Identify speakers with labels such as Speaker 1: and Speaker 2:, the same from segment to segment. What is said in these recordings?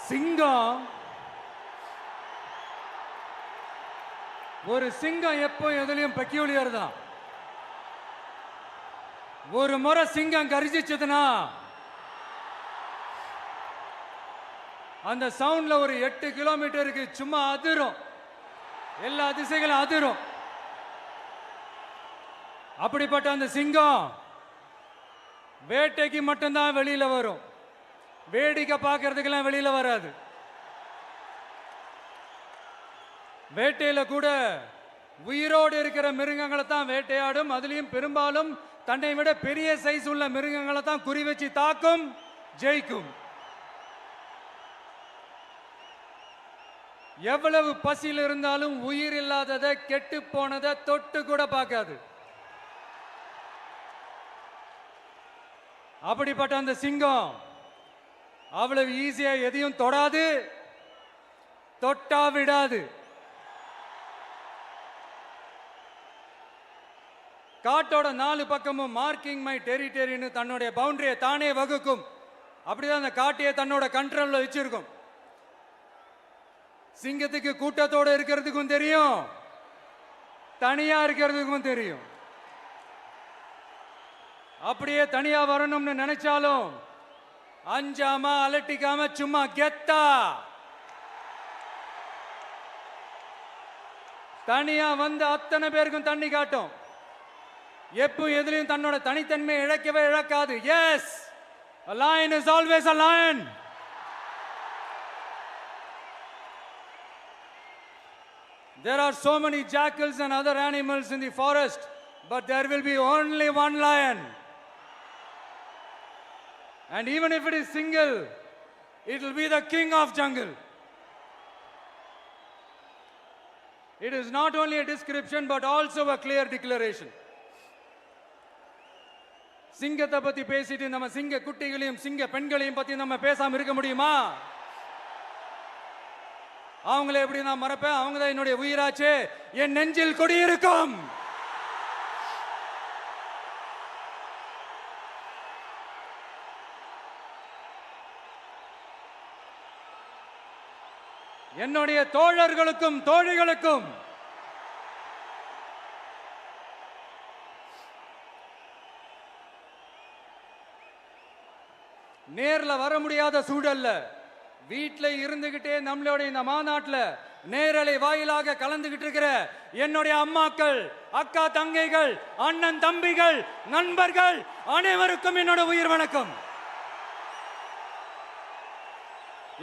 Speaker 1: சிங்கம் ஒரு சிங்கம் எப்போ எதுலயும் பெக்யூலியர் தான். ஒரு முறை சிங்கம் கரிச்சிச்சதுன்னா அந்த சவுண்ட்ல ஒரு 8 கிலோமீட்டருக்கு சும்மா அதிரும், எல்லா திசைகளும் அதிரும். அப்படிப்பட்ட அந்த சிங்கம் வேட்டைக்கு மட்டும்தான் வெளியில வரும், வேடிக்கை பார்க்கறதுக்கெல்லாம் வெளியில வராது. வேட்டையில கூட உயிரோடு இருக்கிற மிருகங்களை தான் வேட்டையாடும். அதுலயும் பெரும்பாலும் தன்னை விட பெரிய சைஸ் உள்ள மிருகங்களை தான் குறி வச்சு தாக்கும், ஜெயிக்கும். எவ்வளவு பசியில் இருந்தாலும் உயிர் இல்லாததை, கெட்டு போனதை தொட்டு கூட பார்க்காது. அப்படிப்பட்ட அந்த சிங்கம் அவ்வளவு ஈஸியா எதையும் தொடாது, தொட்டா விடாது. காட்டோட 4 பக்கமும் மார்க்கிங் மை டெரிட்டரின்னு தன்னுடைய பவுண்டரியை தானே வகுக்கும். அப்படிதான் அந்த காட்டையை தன்னோட கண்ட்ரோல்ல வச்சிருக்கும். சிங்கத்துக்கு கூட்டத்தோட இருக்கிறதுக்கும் தெரியும், தனியா இருக்கிறதுக்கும் தெரியும். அப்படியே தனியா வரணும்னு நினைச்சாலும் அஞ்சாம அலட்டிக்காம சும்மா கெத்தா தனியா வந்து அத்தனை பேருக்கும் தண்ணி காட்டும். எப்போ எதிலையும் தன்னோட தனித்தன்மையை இழக்கவே இழக்காது. Yes, a lion is always a lion. There are so many jackals and other animals in the forest, but there will be only one lion. And even if it is single, it will be the king of jungle. It is not only a description but also a clear declaration. சிங்கத்தை பத்தி பேசிட்டு நம்ம சிங்க குட்டிகளையும் சிங்க பெண்களையும் பத்தி நம்ம பேசாம இருக்க முடியுமா? அவங்கள எப்படி நான் மறப்பேன்? அவங்க தான் என்னுடைய உயிராச்சே. என் நெஞ்சில் குடியிருக்கும். என்னுடைய தோழர்களுக்கும் தோழிகளுக்கும் நேர்ல வர முடியாத சூழல்ல வீட்டில் இருந்துகிட்டே நம்மளோட இந்த மாநாட்டில் நேரலை வாயிலாக கலந்துகிட்டு இருக்கிற என்னுடைய அம்மாக்கள், அக்கா தங்கைகள், அண்ணன் தம்பிகள், நண்பர்கள் அனைவருக்கும் என்னோட உயிர் வணக்கம்.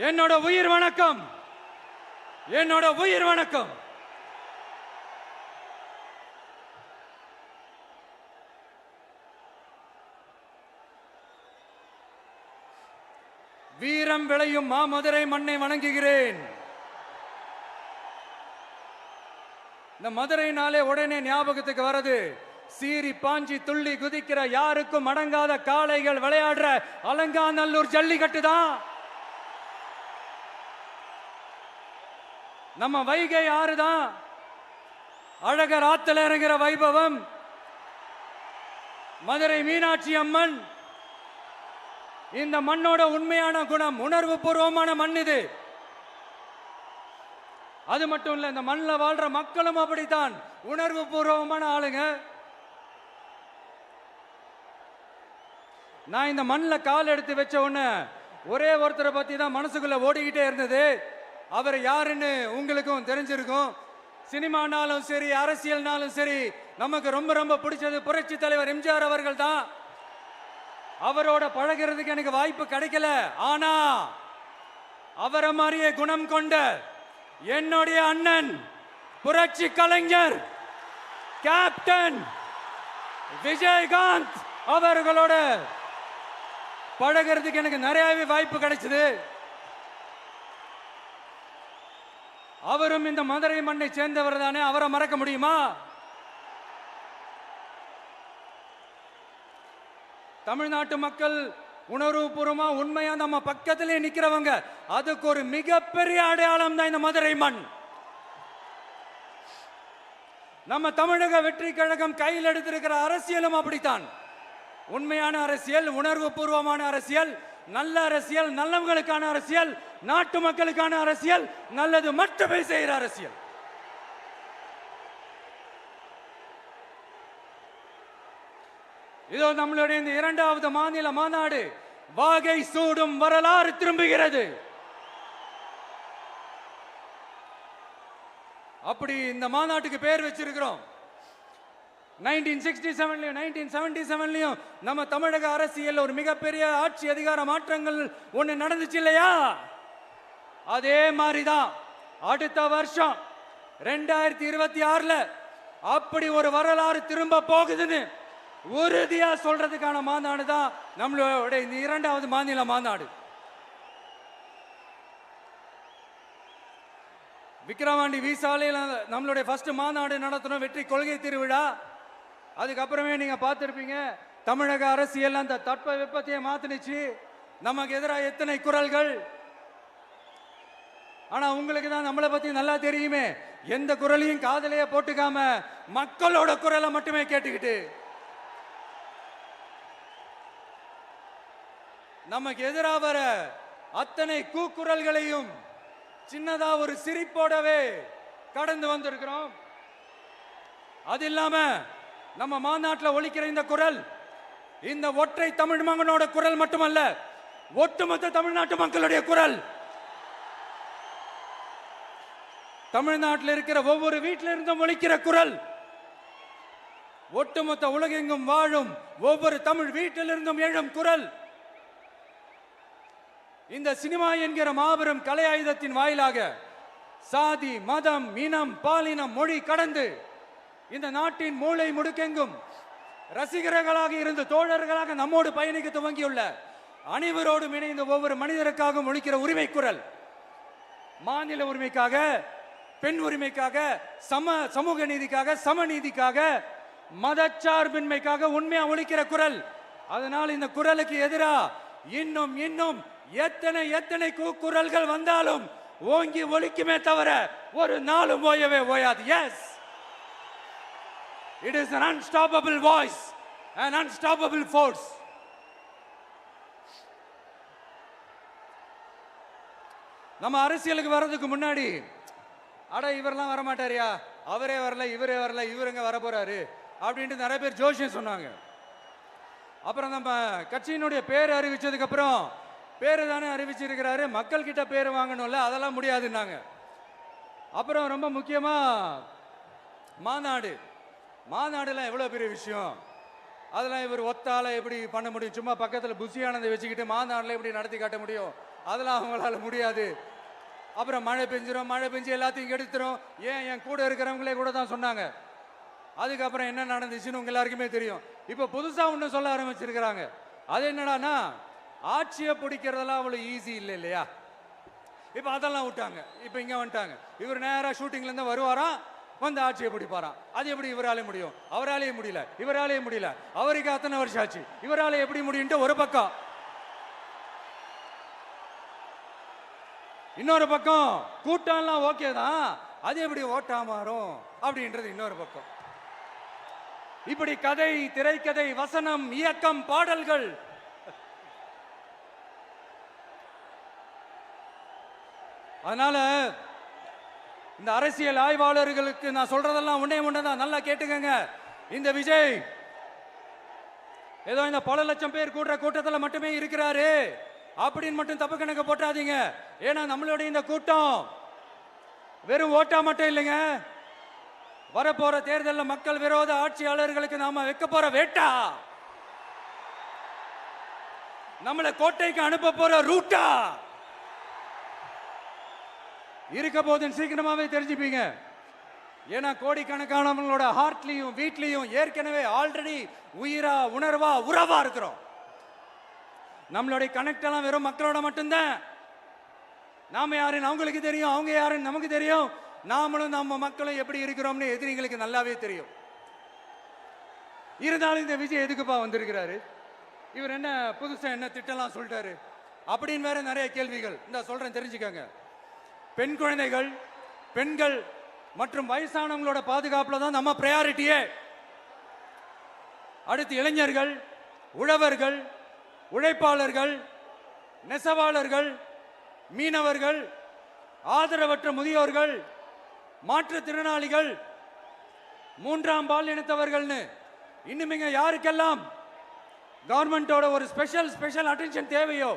Speaker 1: என்னோட உயிர் வணக்கம். என்னோட உயிர் வணக்கம். வீரம் விளையும் மாமதுரை மண்ணை வணங்குகிறேன். இந்த மதுரைனாலே உடனே ஞாபகத்துக்கு வரது சீறி பாஞ்சி துள்ளி குதிக்கிற யாருக்கும் அடங்காத காளைகள் விளையாடுற அலங்காநல்லூர் ஜல்லிக்கட்டு தான். நம்ம வைகை ஆறு தான். அழகர் ஆத்துல இறங்குற வைபவம். மதுரை மீனாட்சி அம்மன். இந்த மண்ணோட உண்மையான குணம் உணர்வு பூர்வமான மண் இது. அது மட்டும் இல்ல, இந்த மண்ணில் வாழ்ற மக்களும் அப்படித்தான் உணர்வு பூர்வமான ஆளுங்க. நான் இந்த மண்ணில் கால் எடுத்து வச்ச உடனே ஒரே ஒருத்தரை பத்தி தான் மனசுக்குள்ள ஓடிக்கிட்டே இருந்தது. அவர் யாருன்னு உங்களுக்கும் தெரிஞ்சிருக்கும். சினிமானாலும் சரி, அரசியல்னாலும் சரி, நமக்கு ரொம்ப ரொம்ப பிடிச்சது புரட்சி தலைவர் எம்ஜிஆர் அவர்கள் தான். அவரோட பழகிறதுக்கு எனக்கு வாய்ப்பு கிடைக்கல. ஆனா அவரை மாதிரியே குணம் கொண்ட என்னுடைய அண்ணன் புரட்சி கலைஞர் கேப்டன் விஜயகாந்த் அவர்களோட பழகிறதுக்கு எனக்கு நிறையவே வாய்ப்பு கிடைச்சது. அவரும் இந்த மதுரை மண்ணை சேர்ந்தவர் தானே. அவரை மறக்க முடியுமா? தமிழ்நாட்டு மக்கள் உணர்வுபூர்வமா உண்மையா நம்ம பக்கத்திலே நிக்கிறவங்க. அதுக்கு ஒரு மிகப்பெரிய அடையாளம் தான் இந்த மதுரை மண். நம்ம தமிழக வெற்றி கழகம் கையில் எடுத்திருக்கிற அரசியலும் அப்படித்தான். உண்மையான அரசியல், உணர்வு பூர்வமான அரசியல், நல்ல அரசியல், நல்லவங்களுக்கான அரசியல், நாட்டு மக்களுக்கான அரசியல், நல்லது மட்டுமே செய்கிற அரசியல். இதோ நம்மளுடைய இந்த இரண்டாவது மாநில மாநாடு வாகை சூடும் வரலாறு திரும்புகிறது. அப்படி இந்த மாநாட்டுக்கு பேர் வச்சிருக்கிறோம். 1967லயும் 1977லயும் நம்ம தமிழக அரசியல் ஒரு மிகப்பெரிய ஆட்சி அதிகார மாற்றங்கள் ஒண்ணு நடந்துச்சு இல்லையா? அதே மாதிரிதான் அடுத்த வருஷம் 2026ல அப்படி ஒரு வரலாறு திரும்ப போகுதுன்னு உறுதியா சொல்றதுக்கான மாநாடு தான் நம்மளோட இந்த இரண்டாவது மாநில மாநாடு. விக்கிரவாண்டி வீசாலையில் நம்மளுடைய ஃபர்ஸ்ட் மாநாடு நடத்தணும், வெற்றி கொள்கை திருவிழா. அதுக்கப்புறமே நீங்க பார்த்திருப்பீங்க, தமிழக அரசியல் அந்த தட்ப வெப்பத்தையே மாத்தினுச்சு. நமக்கு எதிராக எத்தனை குரல்கள். ஆனா உங்களுக்கு தான் நம்மளை பத்தி நல்லா தெரியுமே, எந்த குரலையும் காதலையே போட்டுக்காம மக்களோட குரலை மட்டுமே கேட்டுக்கிட்டு நமக்கு எதிராக வர அத்தனை கூக்குரல்களையும் சின்னதா ஒரு சிரிப்போடவே கடந்து வந்திருக்கிறோம். அது இல்லாம நம்ம மாநாட்டில் ஒலிக்கிற இந்த குரல் இந்த ஒற்றை தமிழ் மகனோட குரல் மட்டுமல்ல, ஒட்டுமொத்த தமிழ்நாட்டு மக்களுடைய குரல். தமிழ்நாட்டில் இருக்கிற ஒவ்வொரு வீட்டில இருந்தும் ஒலிக்கிற குரல், ஒட்டுமொத்த உலகெங்கும் வாழும் ஒவ்வொரு தமிழ் வீட்டிலிருந்தும் எழும் குரல். இந்த சினிமா என்கிற மாபெரும் கலை ஆயுதத்தின் வாயிலாக சாதி, மதம், இனம், பாலினம், மொழி கடந்து இந்த நாட்டின் மூளை முடுக்கெங்கும் ரசிகர்களாக இருந்து தோழர்களாக நம்மோடு பயணிக்க துவங்கியுள்ள அனைவரோடும் இணைந்த ஒவ்வொரு மனிதருக்காக ஒலிக்கிற உரிமை குரல். மாநில உரிமைக்காக, பெண் உரிமைக்காக, சமூக நீதிக்காக, சமநீதிக்காக, மதச்சார்பின்மைக்காக உண்மையா ஒலிக்கிற குரல். அதனால் இந்த குரலுக்கு எதிராக இன்னும் இன்னும் எத்தனை எத்தனை குரல்கள் வந்தாலும் ஓங்கி ஒலிக்குமே தவிர ஒரு நாளும் ஓயவே ஓயாது. Yes, it is an unstoppable voice, an unstoppable force. நம்ம அரசியலுக்கு வர்றதுக்கு முன்னாடி அட இவரெல்லாம் வர மாட்டாரியா, அவரே வரல, இவரே வரல, இவருங்க வர போறாரு அப்படின்ட்டு நிறைய பேர் ஜோஷியம் சொன்னாங்க. அப்புறம் நம்ம கட்சியினுடைய பேர் அறிவிச்சதுக்கு அப்புறம் பேரு தானே அறிவிச்சிருக்கிறாரு, மக்கள் கிட்ட பேர் வாங்கணும்ல, அதெல்லாம் முடியாதுன்னாங்க. அப்புறம் ரொம்ப முக்கியமா மாநாடுலாம் எவ்வளவு பெரிய விஷயம், அதெல்லாம் இவர் ஒத்தால எப்படி பண்ண முடியும், சும்மா பக்கத்தில் புஷியானதை வச்சுக்கிட்டு மாநாடுல எப்படி நடத்தி காட்ட முடியும், அதெல்லாம் அவங்களால முடியாது. அப்புறம் மழை பெஞ்சு எல்லாத்தையும் கெடுத்துரும். ஏன் என் கூட இருக்கிறவங்களே கூட தான் சொன்னாங்க. அதுக்கப்புறம் என்ன நடந்துச்சுன்னு உங்க எல்லாருக்குமே தெரியும். இப்ப புதுசா ஒண்ணு சொல்ல ஆரம்பிச்சிருக்கிறாங்க. அது என்னடானா, ஆட்சியை பிடிக்கிறதெல்லாம் அவ்வளவு ஈஸி இல்லை இல்லையா. இப்ப அதெல்லாம் விட்டாங்க, இப்ப இங்க வந்துட்டாங்க. இவர் நேரா ஷூட்டிங்ல இருந்து வருவாராம், வந்து ஆட்சியை பிடிப்பாராம். அது எப்படி இவராலே முடியும், அவராலேயே முடியல, இவராலேயே முடியல, அவருக்கு அத்தனை வருஷம் ஆச்சு, இவராலே எப்படி முடியும் ஒரு பக்கம். இன்னொரு பக்கம் கூட்டம்லாம் ஓகே தான், அது எப்படி ஓட்டா மாறும் அப்படின்றது இன்னொரு பக்கம். இப்படி கதை, திரைக்கதை, வசனம், இயக்கம், பாடல்கள், அதனால இந்த அரசியல் ஆய்வாளர்களுக்கு நான் சொல்றதெல்லாம் ஒன்னேதான், நல்லா கேட்டுக்கங்க. இந்த விஜய் ஏதோ இந்த பல லட்சம் பேர் கூடுற கூட்டத்தில் மட்டுமே இருக்கிறாரு அப்படின்னு மட்டும் தப்பு கணக்கு போட்டாதீங்க. ஏன்னா நம்மளுடைய இந்த கூட்டம் வெறும் ஓட்டா மட்டும் இல்லைங்க, வரப்போற தேர்தலில் மக்கள் விரோத ஆட்சியாளர்களுக்கு நாம வைக்க போற வேட்டா, நம்மளை கோட்டைக்கு அனுப்ப போற ரூட்டா இருக்க போதுன்னு சீக்கிரமாவே தெரிஞ்சுப்பீங்க. ஏன்னா கோடிக்கணக்கானவங்களோட ஹார்ட்லயும் வீட்லயும் ஏற்கனவே ஆல்ரெடி உயிரா, உணர்வா, உறவா இருக்கிறோம். நம்மளுடைய கனெக்ட் எல்லாம் வெறும் மக்களோட மட்டும்தான். நாம யாருன்னு அவங்களுக்கு தெரியும், அவங்க யாருன்னு நமக்கு தெரியும். நாமளும் நம்ம மக்களும் எப்படி இருக்கிறோம்னு எதிரிங்களுக்கு நல்லாவே தெரியும். இருந்தாலும் இந்த விஜய் எதுக்குப்பா வந்திருக்கிறாரு, இவர் என்ன புதுசா என்ன திட்டம்லாம் சொல்லிட்டாரு அப்படின்னு வேற நிறைய கேள்விகள். இந்த சொல்றேன் தெரிஞ்சுக்கங்க. பெண் குழந்தைகள், பெண்கள் மற்றும் வயசானவங்களோட பாதுகாப்புல தான் நம்ம பிரையாரிட்டியே. அடுத்து இளைஞர்கள், உழவர்கள், உழைப்பாளர்கள், நெசவாளர்கள், மீனவர்கள், ஆதரவற்ற முதியோர்கள், மாற்றுத்திறனாளிகள், மூன்றாம் பால் இனத்தவர்கள்னு இன்னும் இங்க யாருக்கெல்லாம் கவர்மெண்டோட ஒரு ஸ்பெஷல் அட்டென்ஷன் தேவையோ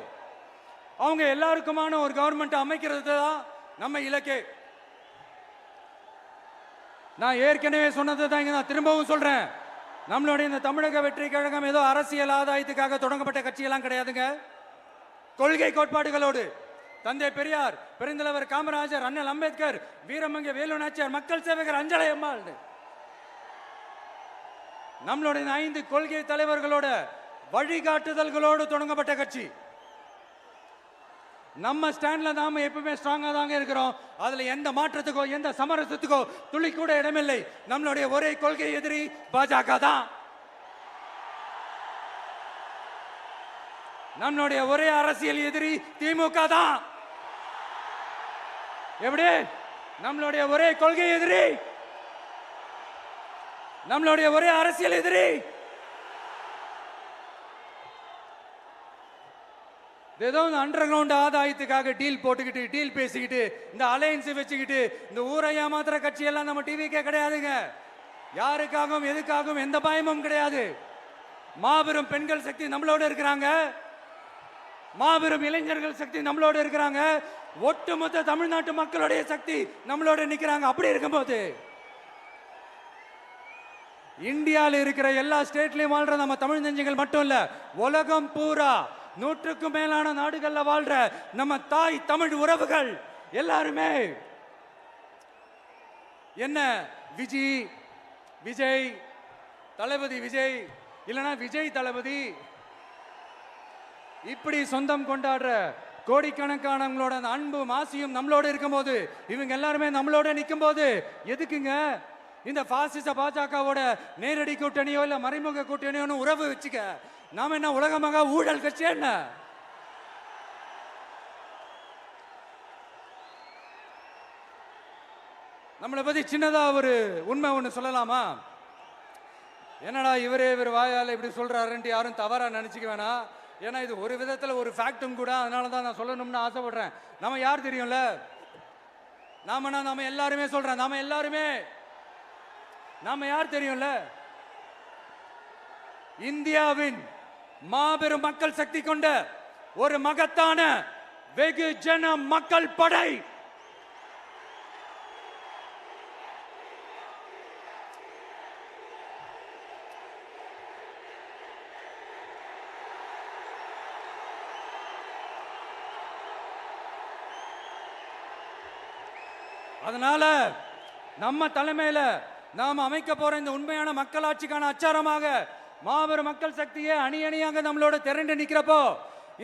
Speaker 1: அவங்க எல்லாருக்குமான ஒரு கவர்மெண்ட் அமைக்கிறது தான் நம்ம இலக்கே. நான் ஏற்கனவே சொன்னதை தான் இங்க நான் திரும்பவும் சொல்றேன். நம்மளுடைய இந்த தமிழக வெற்றி கழகம் ஏதோ அரசியல் ஆதாயத்துக்காக தொடங்கப்பட்ட கட்சியெல்லாம் கிடையாதுங்க. கொள்கை கோட்பாடுகளோடு தந்தை பெரியார், பெருந்தலைவர் காமராஜர், அண்ணல் அம்பேத்கர், வீரமங்க வேலு நாச்சியார், மக்கள் சேவகர் அஞ்சலை அம்மாள், நம்மளுடைய 5 கொள்கை தலைவர்களோட வழிகாட்டுதல்களோடு தொடங்கப்பட்ட கட்சி. நம்ம ஸ்டாண்ட்ல நாம எப்பவுமே ஸ்ட்ராங்கா தாங்க இருக்கிறோம். அதுல எந்த மாற்றத்துக்கோ எந்த சமரசத்துக்கோ துளி கூட இடமில்லை. நம்மளுடைய ஒரே கொள்கை எதிரி பாஜக தான். நம்மளுடைய ஒரே அரசியல் எதிரி திமுக தான். எப்படி? நம்மளுடைய ஒரே கொள்கை எதிரி, நம்மளுடைய ஒரே அரசியல் எதிரி ஏதோ அண்டர் கிரவுண்ட் ஆதாயத்துக்காக டீல் போட்டுக்கிட்டு டீல் பேசிக்கிட்டு இந்த அலையன்ஸ் வச்சுக்கிட்டு இந்த ஊரை ஏமாத்துற கட்சி எல்லாம் நம்ம டிவிக்கே கிடையாதுங்க. யாருக்காகவும் எதுக்காகவும் எந்த பயமும் கிடையாது. மாபெரும் பெண்கள் சக்தி நம்மளோட இருக்கிறாங்க, மாபெரும் இளைஞர்கள் சக்தி நம்மளோட இருக்கிறாங்க, ஒட்டுமொத்த தமிழ்நாட்டு மக்களுடைய சக்தி நம்மளோட நிக்கிறாங்க. அப்படி இருக்கும்போது இந்தியாவில் இருக்கிற எல்லா ஸ்டேட்லயும் வாழ்ற நம்ம தமிழ் நெஞ்சங்கள் மட்டும் இல்ல, உலகம் பூரா 100க்கும் மேலான நாடுகள்ல வாழ்ற நம்ம தாய் தமிழ் உறவுகள் எல்லாருமே என்ன விஜய் தளபதி விஜய் இல்லனா விஜய் தளபதி இப்படி சொந்தம் கொண்டாடுற கோடிக்கணக்கானவங்களோட அன்பு மாசியும் நம்மளோட இருக்கும்போது, இவங்க எல்லாருமே நம்மளோட நிற்கும் போது எதுக்குங்க இந்த பாசிச பாஜகவோட நேரடி கூட்டணியோ இல்ல மறைமுக கூட்டணியோன்னு உறவு வச்சுக்க? நாம என்ன உலகமாக ஊழல் கட்சி என்ன? நம்மளை பத்தி சின்னதா ஒரு உண்மை ஒண்ணு சொல்லலாமா? என்னடா இவர் வாயால இப்படி சொல்றாருன்ட்டு யாரும் தவறா நினைச்சுக்க வேணாம். ஏன்னா இது ஒரு விதத்துல ஒரு ஃபேக்டும் கூட. அதனால தான் நான் சொல்லணும்னு ஆசைப்படுறேன். நம்ம யார் தெரியும்ல? நாம எல்லாருமே சொல்றேன். நாம யார் தெரியும்ல? இந்தியாவின் மாபெரும் மக்கள் சக்தி கொண்ட ஒரு மகத்தான வெகுஜன மக்கள் படை. அதனால நம்ம தலைமையில நாம் அமைக்க போற இந்த உண்மையான மக்களாட்சிக்கான அச்சாரமாக மாபெரும் மக்கள் சக்தியே அணி அணியாக நம்மளோட திரண்டு நிக்கிறப்போ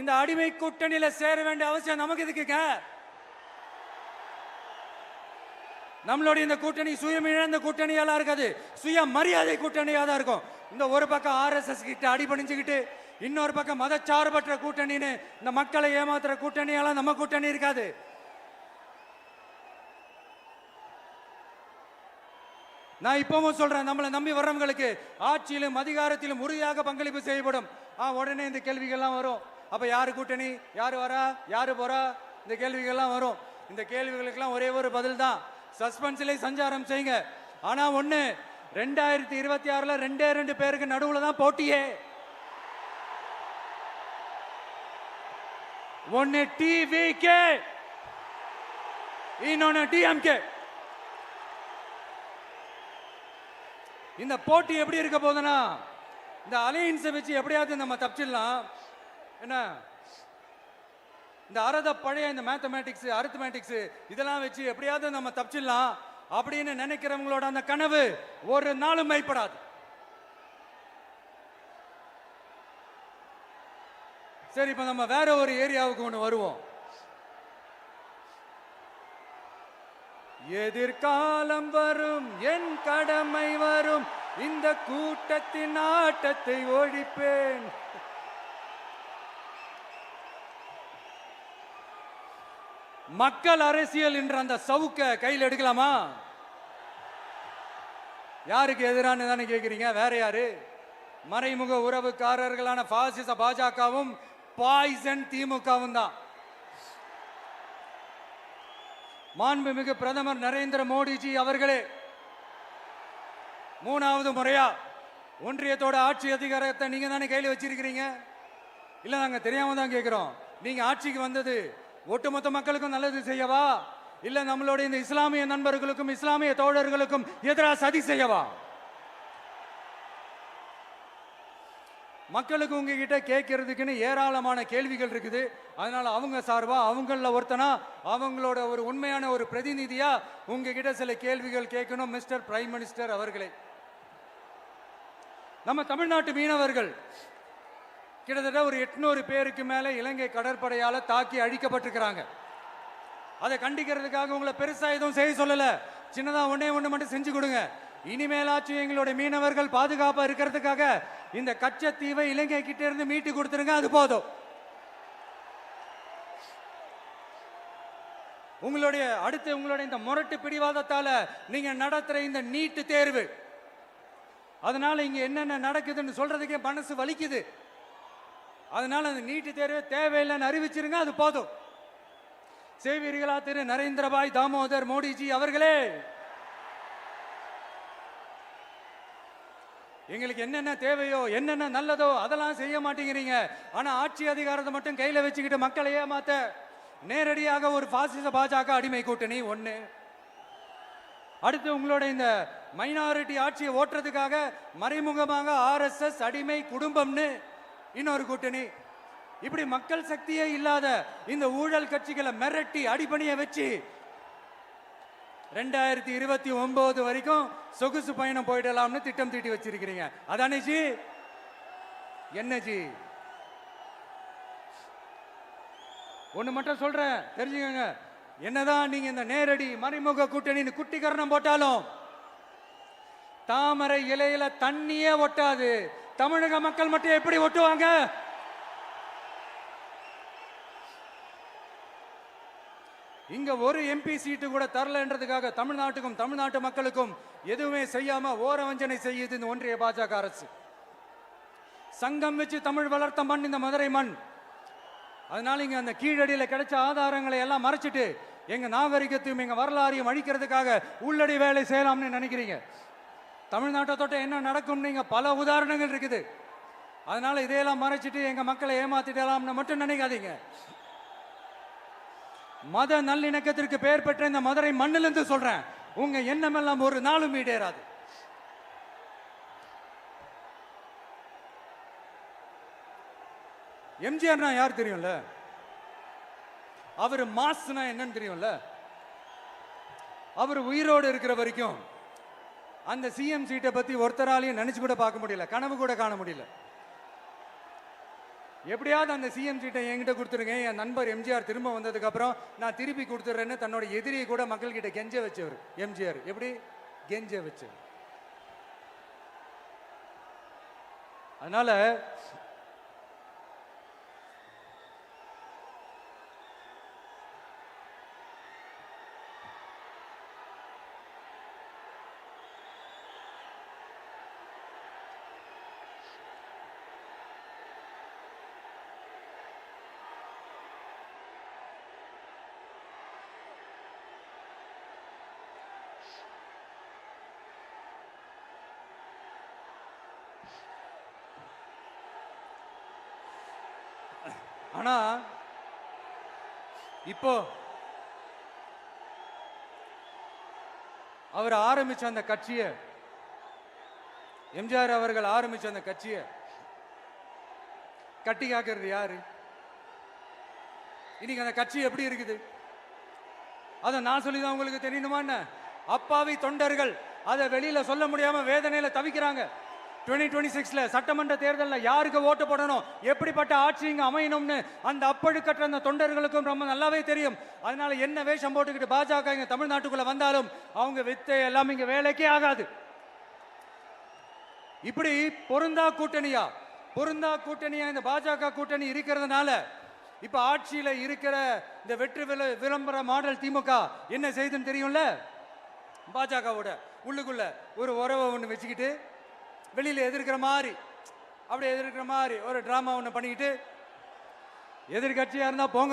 Speaker 1: இந்த அடிமை கூட்டணியில சேர வேண்டிய அவசியம் நமக்கு இருக்குங்க. நம்மளுடைய இந்த கூட்டணி சுயமிழந்த கூட்டணியெல்லாம் இருக்காது, சுய மரியாதை கூட்டணியா தான் இருக்கும். இந்த ஒரு பக்கம் RSS கிட்ட அடிபணிஞ்சுக்கிட்டு, இன்னொரு பக்கம் மதச்சார்பற்ற கூட்டணின்னு இந்த மக்களை ஏமாத்துற கூட்டணியெல்லாம் நம்ம கூட்டணி இருக்காது. நான் இப்பவும் சொல்றேன், நம்மளை நம்பி வர்றவங்களுக்கு ஆட்சியிலும் அதிகாரத்திலும் உறுதியாக பங்களிப்பு செய்யப்படும். உடனே இந்த கேள்விகள்லாம் வரும். அப்ப யாரு கூட்டணி, யாரு வரா, யாரு போறா, இந்த கேள்விகள்லாம் வரும். இந்த கேள்விகளுக்கெல்லாம் ஒரே ஒரு பதில் தான், சஸ்பென்ஸ்ல சஞ்சாரம் செய்யுங்க. ஆனா ஒண்ணு, 2026ல 2 பேருக்கு நடுவுல தான் போட்டியே. ஒன்னு TVK, இன்னொன்னு DMK. இந்த போட்டி எப்படி இருக்க போதுன்னா, இந்த அலையன்ஸை வச்சு எப்படியாவது நம்ம தப்பிச்சிடலாம். என்ன இந்த பழைய இந்த மேத்தமேட்டிக்ஸ், அரித்மேட்டிக்ஸ் இதெல்லாம் வச்சு எப்படியாவது நம்ம தப்பிச்சிடலாம் அப்படின்னு நினைக்கிறவங்களோட அந்த கனவு ஒரு நாளும் மைப்படாது. சரி, இப்ப நம்ம வேற ஒரு ஏரியாவுக்கு ஒன்று வருவோம். எதிர்காலம் வரும், என் கடமை வரும், இந்த கூட்டத்தின் ஆட்டத்தை ஒழிப்பேன். மக்கள் அரசியல் என்ற அந்த சவுக்க கையில் எடுக்கலாமா? யாருக்கு எதிரான தானே கேட்கிறீங்க? வேற யாரு? மறைமுக உறவுக்காரர்களான பாசிச பாஜகவும் பாய்சன் திமுகவும் தான். மாண்புமிகு பிரதமர் நரேந்திர மோடிஜி அவர்களே, 3வது முறையா ஒன்றியத்தோட ஆட்சி அதிகாரத்தை நீங்க தானே கையில் வச்சிருக்கிறீங்க. இல்ல நாங்க தெரியாம தான் கேட்கிறோம். நீங்க ஆட்சிக்கு வந்தது ஒட்டுமொத்த மக்களுக்கும் நல்லது செய்யவா, இல்ல நம்மளுடைய இந்த இஸ்லாமிய நண்பர்களுக்கும் இஸ்லாமிய தோழர்களுக்கும் எதிராக சதி செய்யவா? மக்களுக்கு உங்ககிட்ட கேட்கறதுக்குன்னு ஏராளமான கேள்விகள் இருக்குது. அதனால அவங்க சார்பா அவங்கள ஒருத்தனா அவங்களோட ஒரு உண்மையான ஒரு பிரதிநிதியா உங்ககிட்ட சில கேள்விகள் கேட்கணும். மிஸ்டர் பிரைம் மினிஸ்டர் அவர்களே, நம்ம தமிழ்நாட்டு மீனவர்கள் கிட்டத்தட்ட ஒரு 800 பேருக்கு மேல இலங்கை கடற்படையால தாக்கி அழிக்கப்பட்டிருக்கிறாங்க. அதை கண்டிக்கிறதுக்காக உங்களை பெருசா எதுவும் செய்ய சொல்லல, சின்னதா ஒண்ணு மட்டும் செஞ்சு கொடுங்க. இனிமேலாச்சும் எங்களுடைய மீனவர்கள் பாதுகாப்பா இருக்கிறதுக்காக இந்த கச்சத்தீவை இலங்கை கிட்ட இருந்து மீட்டு கொடுத்துருங்க, அது போதும். உங்களுடைய இந்த முரட்டு பிடிவாதத்தால நீங்க நடத்துற இந்த நீட்டு தேர்வு, அதனால இங்க என்னென்ன நடக்குதுன்னு சொல்றதுக்கே மனசு வலிக்குது. அதனால அந்த நீட்டு தேர்வு தேவையில்லைன்னு அறிவிச்சிருங்க, அது போதும். செய்வீர்களா திரு நரேந்திரபாய் தாமோதர் மோடிஜி அவர்களே? எங்களுக்கு என்னென்ன தேவையோ என்னென்ன நல்லதோ அதெல்லாம் செய்ய மாட்டேங்கிறீங்க. ஆனா ஆட்சி அதிகாரத்தை மட்டும் கையில வச்சுக்கிட்டு மக்களை ஏமாத்த நேரடியாக ஒரு பாசிச பாஜக அடிமை கூட்டணி ஒண்ணு. அடுத்து உங்களோட இந்த மைனாரிட்டி ஆட்சியை ஓட்டுறதுக்காக மறைமுகமாக RSS அடிமை குடும்பம்னு இன்னொரு கூட்டணி. இப்படி மக்கள் சக்தியே இல்லாத இந்த ஊழல் கட்சிகளை மிரட்டி அடிபணிய வச்சு 2029 வரைக்கும் சொகுசு பயணம் போயிடலாம்னு திட்டம் தீட்டி வச்சிருக்கிறீங்க. அதானே ஜி? என்ன ஜி? ஒண்ணு மட்டும் சொல்றேன், தெரிஞ்சுக்கங்க. என்னதான் நீங்க இந்த நேரடி மறைமுக கூட்டணின்னு குட்டிகரணம் போட்டாலும் தாமரை இலையில தண்ணியே ஒட்டாது. தமிழக மக்கள் மட்டும் எப்படி ஒட்டுவாங்க? இங்க ஒரு MP சீட்டு கூட தரலன்றதுக்காக தமிழ்நாட்டுக்கும் தமிழ்நாட்டு மக்களுக்கும் எதுவுமே செய்யாம ஓரவஞ்சனை செய்யுது இந்த ஒன்றிய பாஜக அரசு. சங்கம் வச்சு தமிழ் வளர்த்த மண் இந்த மதுரை மண். அதனால இங்க அந்த கீழடியில கிடைச்ச ஆதாரங்களை எல்லாம் மறைச்சிட்டு எங்க நாகரிகத்தையும் எங்க வரலாறையும் அழிக்கிறதுக்காக உள்ளடி வேலை செய்யலாம்னு நினைக்கிறீங்க. தமிழ்நாட்டை தொட்ட என்ன நடக்கும் நீங்க பல உதாரணங்கள் இருக்குது. அதனால இதையெல்லாம் மறைச்சிட்டு எங்க மக்களை ஏமாத்திடலாம்னு மட்டும் நினைக்காதீங்க. மத நல்லிணக்கத்திற்கு பெயர் பெற்ற இந்த மதுரை மண்ணிலிருந்து சொல்றேன், உங்க எண்ணமெல்லாம் ஒரு நாளும் ஈடேறாது. எம்ஜிஆர்னா யார் தெரியும்ல? அவர் மாஸ்னா என்னன்னு தெரியும்ல? அவர் உயிரோடு இருக்கிற வரைக்கும் அந்த CM சீட்டை பத்தி ஒருத்தராலையும் நினைச்சு கூட பார்க்க முடியல, கனவு கூட காண முடியல. எப்படியாவது அந்த CM சீட்டை என்கிட்ட கொடுத்துருங்க, என் நண்பர் எம்ஜிஆர் திரும்ப வந்ததுக்கு அப்புறம் நான் திருப்பி கொடுத்துட்றேன்னு தன்னோட எதிரியை கூட மக்கள் கிட்ட கெஞ்ச வச்சவர் எம்ஜிஆர். எப்படி கெஞ்ச வச்சவர்? அதனால ஆனா இப்போ அவர் ஆரம்பிச்ச அந்த கட்சியை, எம்ஜிஆர் அவர்கள் ஆரம்பிச்ச அந்த கட்சியை கட்டி காக்கிறது யாரு? இன்னைக்கு அந்த கட்சி எப்படி இருக்குது அதை நான் சொல்லிதான் உங்களுக்கு தெரியணுமா? அப்பாவி தொண்டர்கள் அதை வெளியில சொல்ல முடியாம வேதனையில தவிக்கிறாங்க. 2026 சட்டமன்ற தேர்தலில் யாருக்கு ஓட்டு போடணும், எப்படிப்பட்ட ஆட்சி இங்க அமையணும்னு அந்த அப்பழுக்கற்ற அந்த தொண்டர்களுக்கும் ரொம்ப நல்லாவே தெரியும். அதனால என்ன வேஷம் போட்டுக்கிட்டு பாஜக இங்க தமிழ்நாட்டுக்குள்ள வந்தாலும் அவங்க வித்தை எல்லாம் இங்க வேலைக்கே ஆகாது. இப்படி பொருந்தா கூட்டணியா இந்த பாஜக கூட்டணி இருக்கிறதுனால இப்ப ஆட்சியில இருக்கிற இந்த வெற்றி விளம்பர மாடல் திமுக என்ன செய்யுதுன்னு தெரியும்ல? பாஜகவோட உள்ளுக்குள்ள ஒரு உறவை ஒன்று வச்சுக்கிட்டு வெளியில எதிர்க்கிற மாதிரி ஒரு டிராமா ஒன்று பண்ணிக்கிட்டு எதிர்கட்சியா இருந்தா போங்க